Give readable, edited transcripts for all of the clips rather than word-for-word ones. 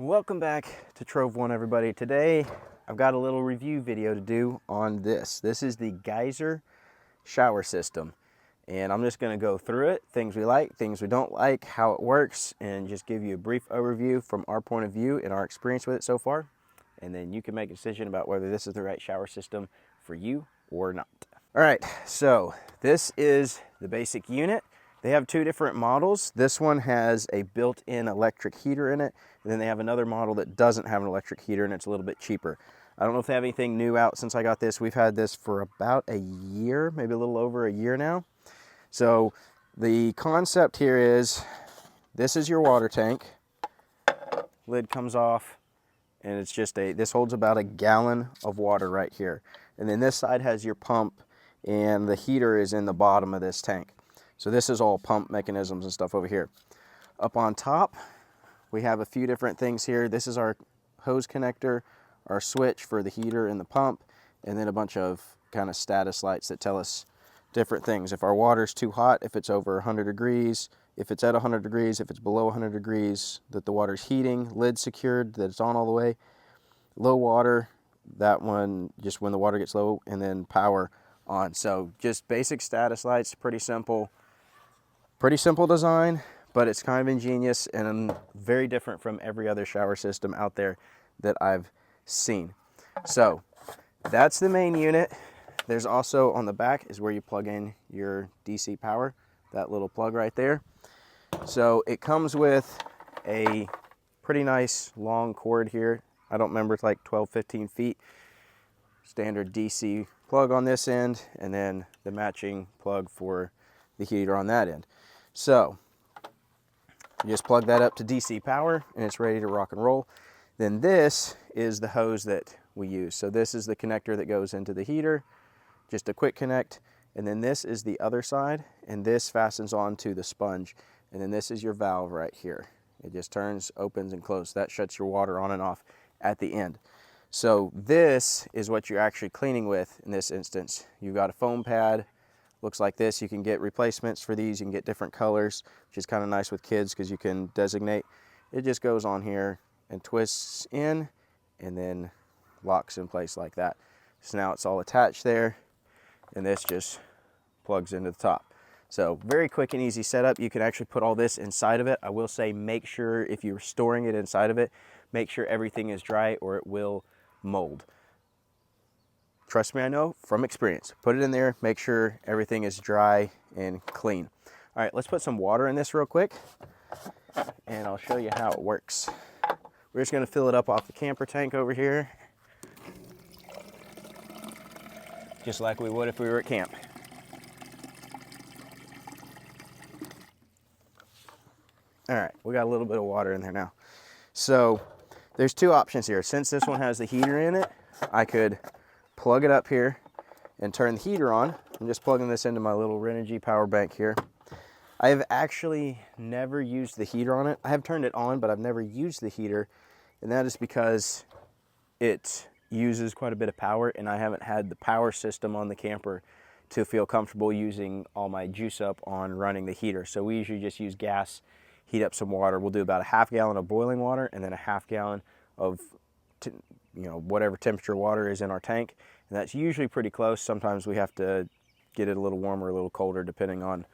Welcome back to Trove One, everybody. Today I've got a little review video to do on this. This is the Geyser shower system, and I'm just going to go through it, things we like, things we don't like, how it works, and just give you a brief overview from our point of view and our experience with it so far, and then you can make a decision about whether this is the right shower system for you or not. All right, so this is the basic unit. They have two different models. This one has a built-in electric heater in it, and then they have another model that doesn't have an electric heater, and it's a little bit cheaper. I don't know if they have anything new out since I got this. We've had this for about a year, maybe a little over a year now. So the concept here is, this is your water tank. Lid comes off, and it's just this holds about a gallon of water right here. And then this side has your pump, and the heater is in the bottom of this tank. So this is all pump mechanisms and stuff over here. Up on top, we have a few different things here. This is our hose connector, our switch for the heater and the pump, and then a bunch of kind of status lights that tell us different things. If our water's too hot, if it's over 100 degrees, if it's at 100 degrees, if it's below 100 degrees, that the water's heating, lid secured, that it's on all the way. Low water, that one, just when the water gets low, and then power on. So just basic status lights, pretty simple. Pretty simple design, but it's kind of ingenious and very different from every other shower system out there that I've seen. So that's the main unit. There's also on the back is where you plug in your DC power, that little plug right there. So it comes with a pretty nice long cord here. I don't remember, it's like 12, 15 feet. Standard DC plug on this end, and then the matching plug for the heater on that end. So you just plug that up to DC power and it's ready to rock and roll. Then this is the hose that we use. So this is the connector that goes into the heater, just a quick connect. And then this is the other side, and this fastens onto the sponge. And then this is your valve right here. It just turns, opens and closes. That shuts your water on and off at the end. So this is what you're actually cleaning with in this instance. You've got a foam pad. Looks like this. You can get replacements for these. You can get different colors, which is kind of nice with kids because you can designate. It just goes on here and twists in and then locks in place like that. So now it's all attached there, and this just plugs into the top. So very quick and easy setup. You can actually put all this inside of it. I will say, make sure if you're storing it inside of it, make sure everything is dry or it will mold. Trust me, I know from experience. Put it in there, make sure everything is dry and clean. All right, let's put some water in this real quick, and I'll show you how it works. We're just gonna fill it up off the camper tank over here, just like we would if we were at camp. All right, we got a little bit of water in there now. So there's two options here. Since this one has the heater in it, I could plug it up here and turn the heater on. I'm just plugging this into my little Renogy power bank here. I have actually never used the heater on it. I have turned it on, but I've never used the heater, and that is because it uses quite a bit of power, and I haven't had the power system on the camper to feel comfortable using all my juice up on running the heater. So we usually just use gas, heat up some water. We'll do about a half gallon of boiling water and then a half gallon of whatever temperature water is in our tank, and that's usually pretty close. Sometimes we have to get it a little warmer, a little colder, depending on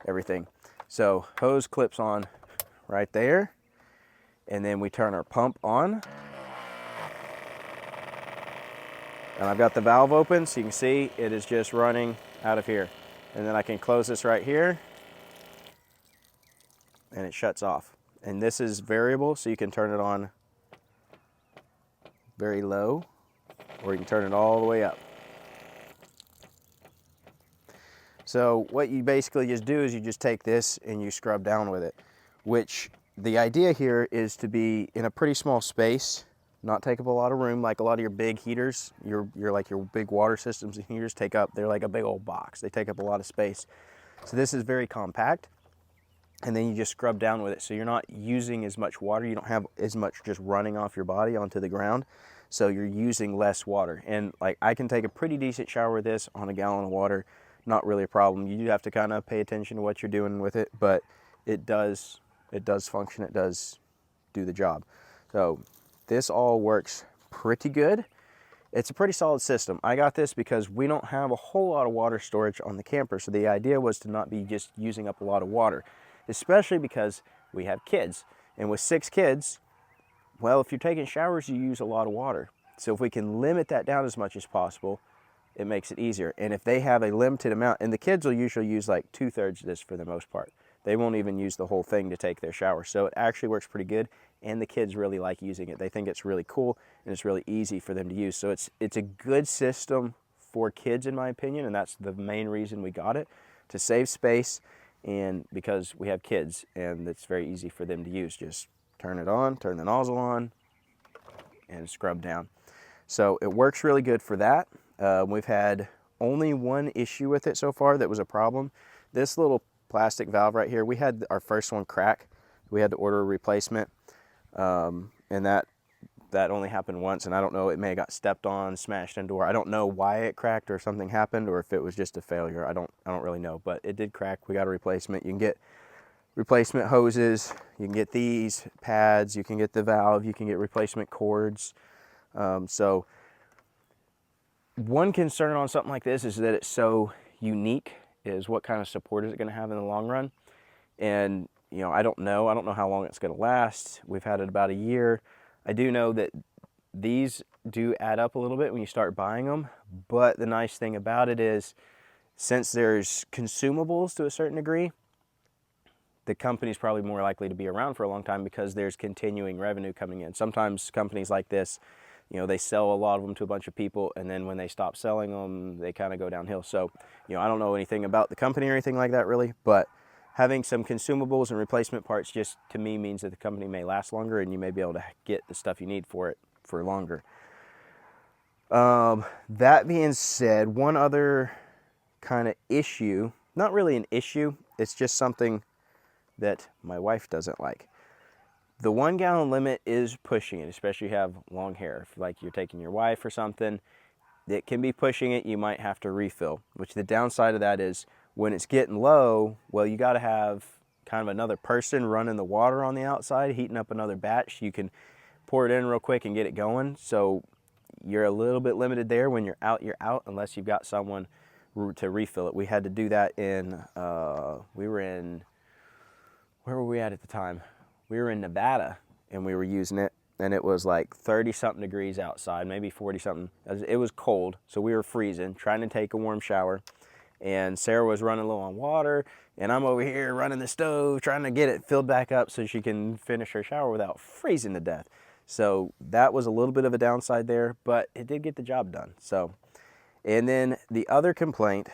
everything. So hose clips on right there, and then we turn our pump on, and I've got the valve open, so you can see it is just running out of here. And then I can close this right here, and it shuts off. And this is variable, so you can turn it on very low, or you can turn it all the way up. So what you basically just do is you just take this and you scrub down with it, which the idea here is to be in a pretty small space, not take up a lot of room. Like a lot of your big heaters, your big water systems and heaters take up, they're like a big old box. They take up a lot of space. So this is very compact, and then you just scrub down with it. So you're not using as much water. You don't have as much just running off your body onto the ground. So you're using less water. And like, I can take a pretty decent shower with this on a gallon of water. Not really a problem. You do have to kind of pay attention to what you're doing with it, but it does function. It does do the job. So this all works pretty good. It's a pretty solid system. I got this because we don't have a whole lot of water storage on the camper. So the idea was to not be just using up a lot of water, especially because we have kids. And with 6 kids, well, if you're taking showers, you use a lot of water. So if we can limit that down as much as possible, it makes it easier. And if they have a limited amount, and the kids will usually use like 2/3 of this for the most part. They won't even use the whole thing to take their shower. So it actually works pretty good, and the kids really like using it. They think it's really cool, and it's really easy for them to use. So it's a good system for kids, in my opinion, and that's the main reason we got it, to save space, and because we have kids, and it's very easy for them to use. Just turn it on, turn the nozzle on, and scrub down. So it works really good for that. We've had only one issue with it so far that was a problem. This little plastic valve right here, we had our first one crack. We had to order a replacement, and that only happened once, and I don't know, it may have got stepped on, smashed into, or I don't know why it cracked or something happened, or if it was just a failure. I don't really know, but it did crack. We got a replacement. You can get replacement hoses, you can get these pads, you can get the valve, you can get replacement cords. So one concern on something like this is that it's so unique, is what kind of support is it going to have in the long run. And you know, I don't know how long it's going to last. We've had it about a year. I do know that these do add up a little bit when you start buying them, but the nice thing about it is, since there's consumables to a certain degree, the company's probably more likely to be around for a long time because there's continuing revenue coming in. Sometimes companies like this, you know, they sell a lot of them to a bunch of people, and then when they stop selling them, they kind of go downhill. So, you know, I don't know anything about the company or anything like that really, but having some consumables and replacement parts just, to me, means that the company may last longer, and you may be able to get the stuff you need for it for longer. That being said, one other kind of issue, not really an issue, it's just something that my wife doesn't like. The 1 gallon limit is pushing it, especially if you have long hair. If like you're taking your wife or something, it can be pushing it. You might have to refill, which the downside of that is when it's getting low, well, you got to have kind of another person running the water on the outside, heating up another batch. You can pour it in real quick and get it going. So you're a little bit limited there. When you're out, unless you've got someone to refill it. We had to do that in, where were we at the time? We were in Nevada, and we were using it, and it was like 30-something degrees outside, maybe 40-something. It was cold, so we were freezing, trying to take a warm shower, and Sarah was running low on water, and I'm over here running the stove, trying to get it filled back up so she can finish her shower without freezing to death. So that was a little bit of a downside there, but it did get the job done. So, and then the other complaint,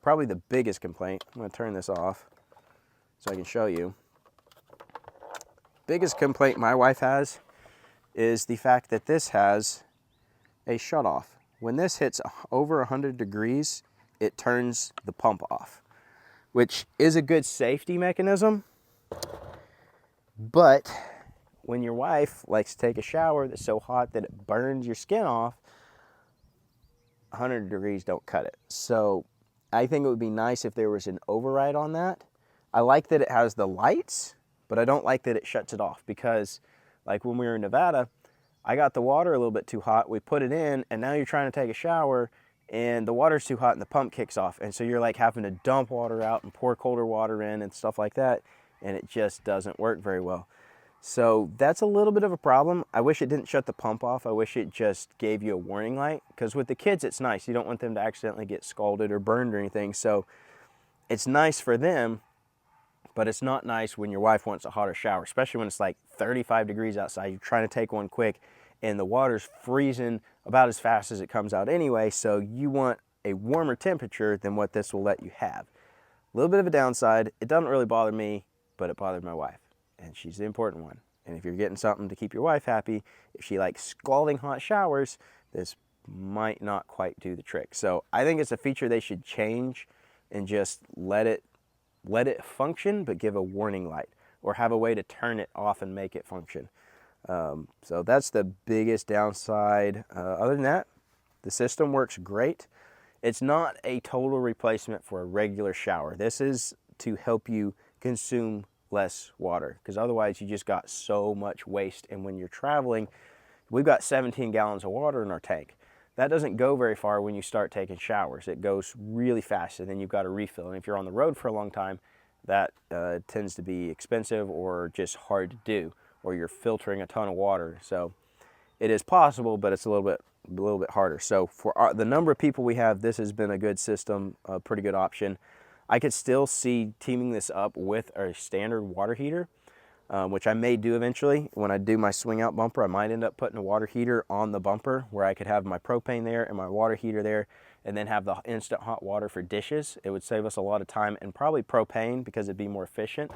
probably the biggest complaint, I'm going to turn this off so I can show you. Biggest complaint my wife has is the fact that this has a shutoff. When this hits over 100 degrees, it turns the pump off, which is a good safety mechanism. But when your wife likes to take a shower that's so hot that it burns your skin off, 100 degrees don't cut it. So I think it would be nice if there was an override on that. I like that it has the lights, but I don't like that it shuts it off, because like when we were in Nevada, I got the water a little bit too hot. We put it in, and now you're trying to take a shower and the water's too hot and the pump kicks off. And so you're like having to dump water out and pour colder water in and stuff like that. And it just doesn't work very well. So that's a little bit of a problem. I wish it didn't shut the pump off. I wish it just gave you a warning light, because with the kids, it's nice. You don't want them to accidentally get scalded or burned or anything. So it's nice for them, but it's not nice when your wife wants a hotter shower, especially when it's like 35 degrees outside. You're trying to take one quick and the water's freezing about as fast as it comes out anyway. So you want a warmer temperature than what this will let you have. A little bit of a downside. It doesn't really bother me, but it bothered my wife, and she's the important one. And if you're getting something to keep your wife happy, if she likes scalding hot showers, this might not quite do the trick. So I think it's a feature they should change and just let it function, but give a warning light, or have a way to turn it off and make it function. So that's the biggest downside. Other than that, the system works great. It's not a total replacement for a regular shower. This is to help you consume less water, because otherwise you just got so much waste. And when you're traveling, we've got 17 gallons of water in our tank. That doesn't go very far when you start taking showers. It goes really fast, and then you've got to refill. And if you're on the road for a long time, that tends to be expensive or just hard to do, or you're filtering a ton of water. So it is possible, but it's a little bit harder. So for the number of people we have, this has been a good system, a pretty good option. I could still see teaming this up with a standard water heater, which I may do eventually. When I do my swing out bumper, I might end up putting a water heater on the bumper where I could have my propane there and my water heater there, and then have the instant hot water for dishes. It would save us a lot of time, and probably propane because it'd be more efficient.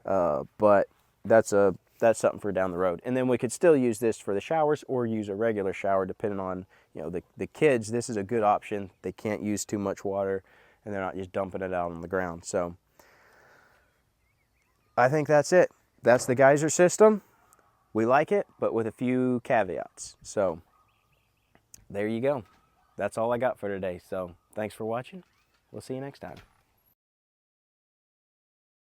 But that's something for down the road. And then we could still use this for the showers or use a regular shower depending on, you know, the kids. This is a good option. They can't use too much water and they're not just dumping it out on the ground. So I think that's it. That's the Geyser system. We like it, but with a few caveats. So there you go. That's all I got for today. So thanks for watching. We'll see you next time.